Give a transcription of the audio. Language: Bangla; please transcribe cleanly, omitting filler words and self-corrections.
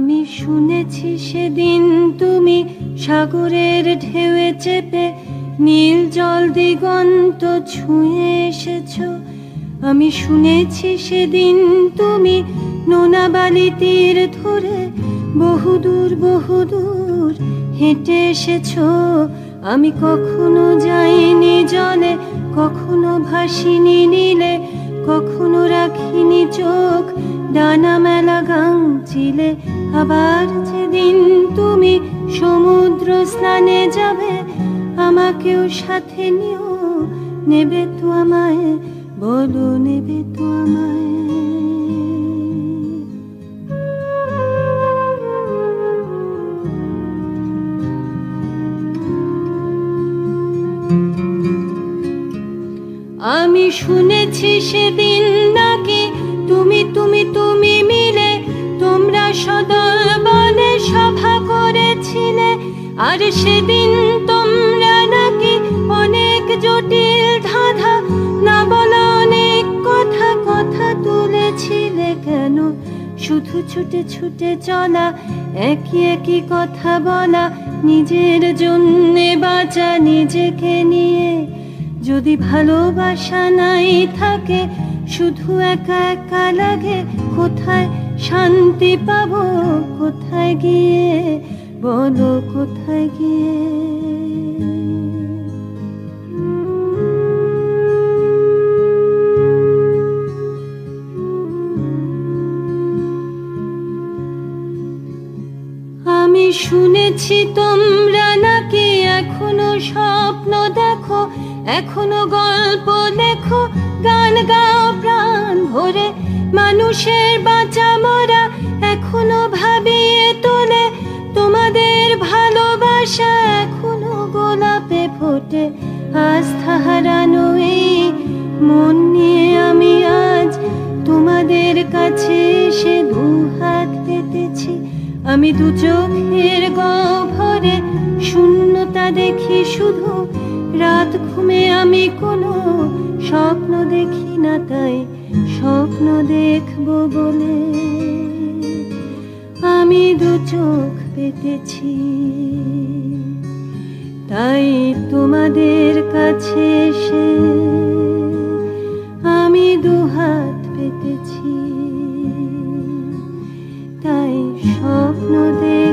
আমি শুনেছি সেদিন তুমি সাগরের ঢেউয়ে চেপে নীল জল দিগন্ত ছুঁয়ে এসেছো। আমি শুনেছি সেদিন তুমি নোনা বালি তীর ধরে বহুদূর বহুদূর হেঁটে এসেছো। আমি কখনো যাইনি জলে, কখনো ভাসিনি নীলে, কখনো রাখিনি চোখ ডানা মেলা গাংচিলে। আবার যেদিন তুমি সমুদ্র স্নানে যাবে, আমাকেও সাথে নিও, নেবে তো আমায়, বলো নেবে তো আমায়। আমি শুনেছি সেদিন নাকি তুমি তুমি তুমি মিলে তোমরা সদল বলে সভা করেছিলে। আর সেদিন তোমরা নাকি অনেক জটিল ধাঁধা না বলা অনেক কথা কথা তুলেছিলে। কেন শুধু ছুটে ছুটে চলা, একই একই কথা বলা, নিজের জন্যে বাঁচা নিজেকে নিয়ে। যদি ভালোবাসা নাই থাকে, শুধু একা একা লাগে, কোথায় শান্তি পাবো, কোথায় গিয়ে, বলো কোথায় গিয়ে। আমি শুনেছি তোমরা নাকি এখনো স্বপ্ন দেখো, এখনো গল্প লেখো, গান গাও প্রাণ ভরে, মানুষের বাঁচা মরা এখনো ভাবিয়ে তোলে। তোমাদের ভালোবাসা এখনো গোলাপে ফোটে। আস্থা হারানো এই মন নিয়ে আমি আজ তোমাদের কাছে এসে দুহাত পেতেছি। আমি দু চোখের গহ্বরে শূন্যতা দেখি শুধু, রাত ঘুমে আমি কোনো স্বপ্ন দেখি না, তাই স্বপ্ন দেখবো বলে আমি দু চোখ পেতেছি। তাই তোমাদের কাছে এসে আমি দুহাত পেতেছি, তাই স্বপ্ন দেখ